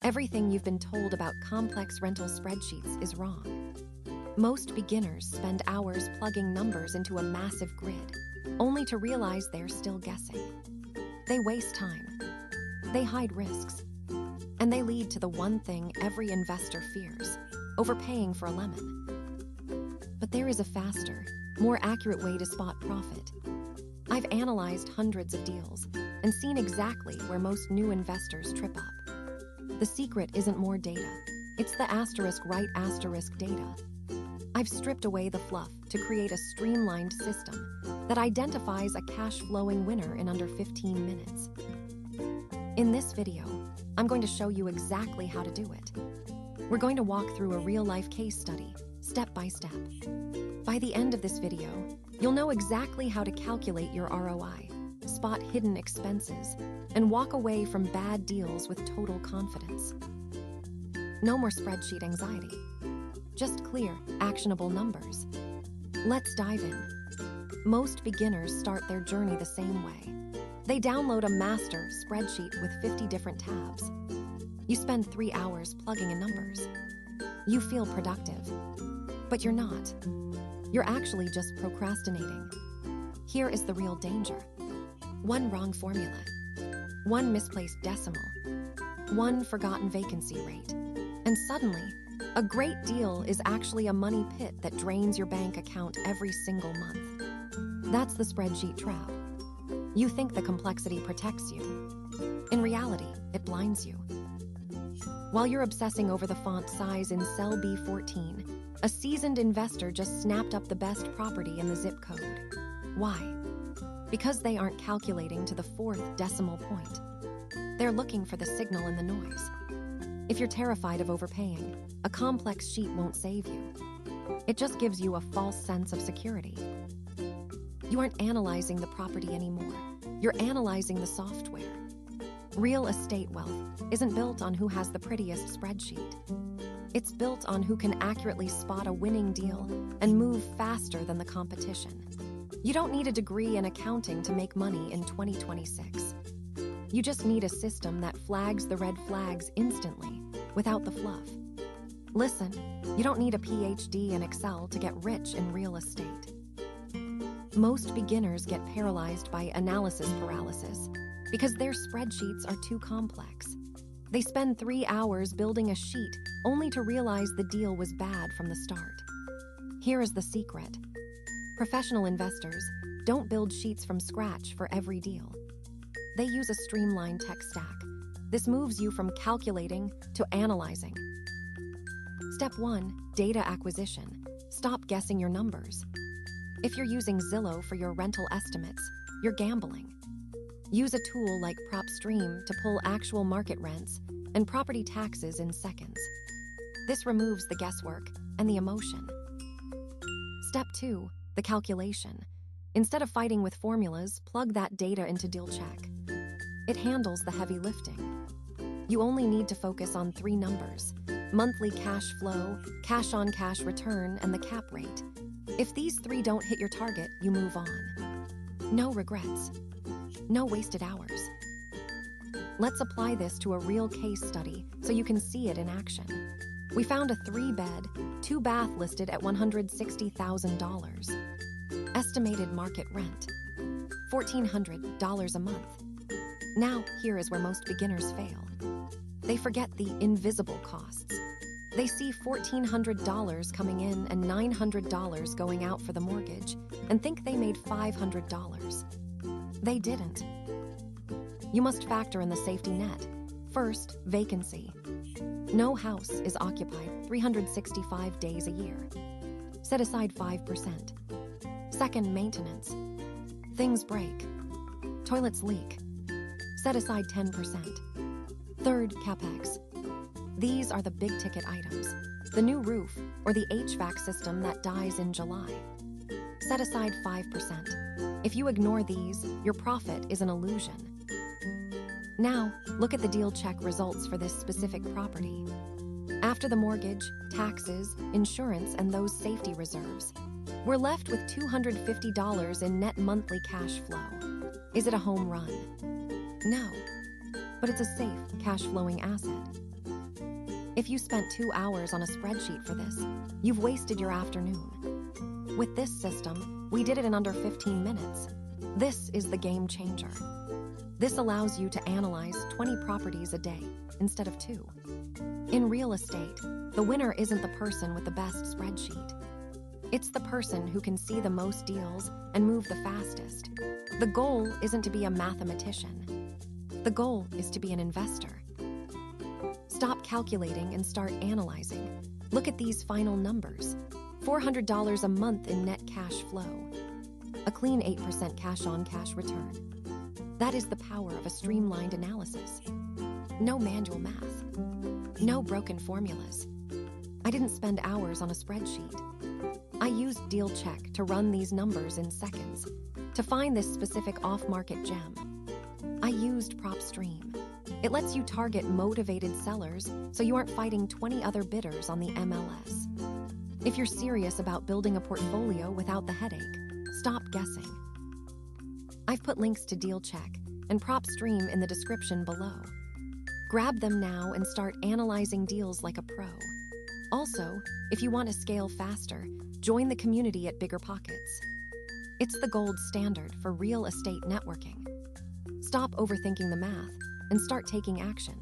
Everything you've been told about complex rental spreadsheets is wrong. Most beginners spend hours plugging numbers into a massive grid, only to realize they're still guessing. They waste time, they hide risks, and they lead to the one thing every investor fears: overpaying for a lemon. But there is a faster, more accurate way to spot profit. I've analyzed hundreds of deals and seen exactly where most new investors trip up. The secret isn't more data, it's the *right data. I've stripped away the fluff to create a streamlined system that identifies a cash-flowing winner in under 15 minutes. In this video, I'm going to show you exactly how to do it. We're going to walk through a real-life case study, step by step. By the end of this video, you'll know exactly how to calculate your ROI, spot hidden expenses, and walk away from bad deals with total confidence. No more spreadsheet anxiety. Just clear, actionable numbers. Let's dive in. Most beginners start their journey the same way. They download a master spreadsheet with 50 different tabs. You spend 3 hours plugging in numbers. You feel productive, but you're not. You're actually just procrastinating. Here is the real danger. One wrong formula, one misplaced decimal, one forgotten vacancy rate, and suddenly, a great deal is actually a money pit that drains your bank account every single month. That's the spreadsheet trap. You think the complexity protects you. In reality, it blinds you. While you're obsessing over the font size in cell B14, a seasoned investor just snapped up the best property in the zip code. Why? Because they aren't calculating to the 4th decimal point. They're looking for the signal in the noise. If you're terrified of overpaying, a complex sheet won't save you. It just gives you a false sense of security. You aren't analyzing the property anymore. You're analyzing the software. Real estate wealth isn't built on who has the prettiest spreadsheet. It's built on who can accurately spot a winning deal and move faster than the competition. You don't need a degree in accounting to make money in 2026. You just need a system that flags the red flags instantly, without the fluff. Listen, you don't need a PhD in Excel to get rich in real estate. Most beginners get paralyzed by analysis paralysis because their spreadsheets are too complex. They spend 3 hours building a sheet only to realize the deal was bad from the start. Here is the secret. Professional investors don't build sheets from scratch for every deal. They use a streamlined tech stack. This moves you from calculating to analyzing. Step 1, data acquisition. Stop guessing your numbers. If you're using Zillow for your rental estimates, you're gambling. Use a tool like PropStream to pull actual market rents and property taxes in seconds. This removes the guesswork and the emotion. Step 2, the calculation. Instead of fighting with formulas, plug that data into DealCheck. It handles the heavy lifting. You only need to focus on 3 numbers: monthly cash flow, cash-on-cash return, and the cap rate. If these 3 don't hit your target, you move on. No regrets. No wasted hours. Let's apply this to a real case study so you can see it in action. We found a 3-bed, 2-bath listed at $160,000. Estimated market rent, $1,400 a month. Now, here is where most beginners fail. They forget the invisible costs. They see $1,400 coming in and $900 going out for the mortgage and think they made $500. They didn't. You must factor in the safety net. First, vacancy. No house is occupied 365 days a year. Set aside 5%. Second, maintenance. Things break. Toilets leak. Set aside 10%. Third, capex. These are the big-ticket items. The new roof or the HVAC system that dies in July. Set aside 5%. If you ignore these, your profit is an illusion. Now, look at the DealCheck results for this specific property. After the mortgage, taxes, insurance, and those safety reserves, we're left with $250 in net monthly cash flow. Is it a home run? No, but it's a safe, cash-flowing asset. If you spent 2 hours on a spreadsheet for this, you've wasted your afternoon. With this system, we did it in under 15 minutes. This is the game changer. This allows you to analyze 20 properties a day instead of 2. In real estate, the winner isn't the person with the best spreadsheet. It's the person who can see the most deals and move the fastest. The goal isn't to be a mathematician. The goal is to be an investor. Stop calculating and start analyzing. Look at these final numbers. $400 a month in net cash flow. A clean 8% cash-on-cash return. That is the power of a streamlined analysis. No manual math. No broken formulas. I didn't spend hours on a spreadsheet. I used Deal Check to run these numbers in seconds. To find this specific off-market gem, I used PropStream. It lets you target motivated sellers so you aren't fighting 20 other bidders on the MLS. If you're serious about building a portfolio without the headache, stop guessing. I've put links to Deal Check and PropStream in the description below. Grab them now and start analyzing deals like a pro. Also, if you want to scale faster, join the community at BiggerPockets. It's the gold standard for real estate networking. Stop overthinking the math and start taking action.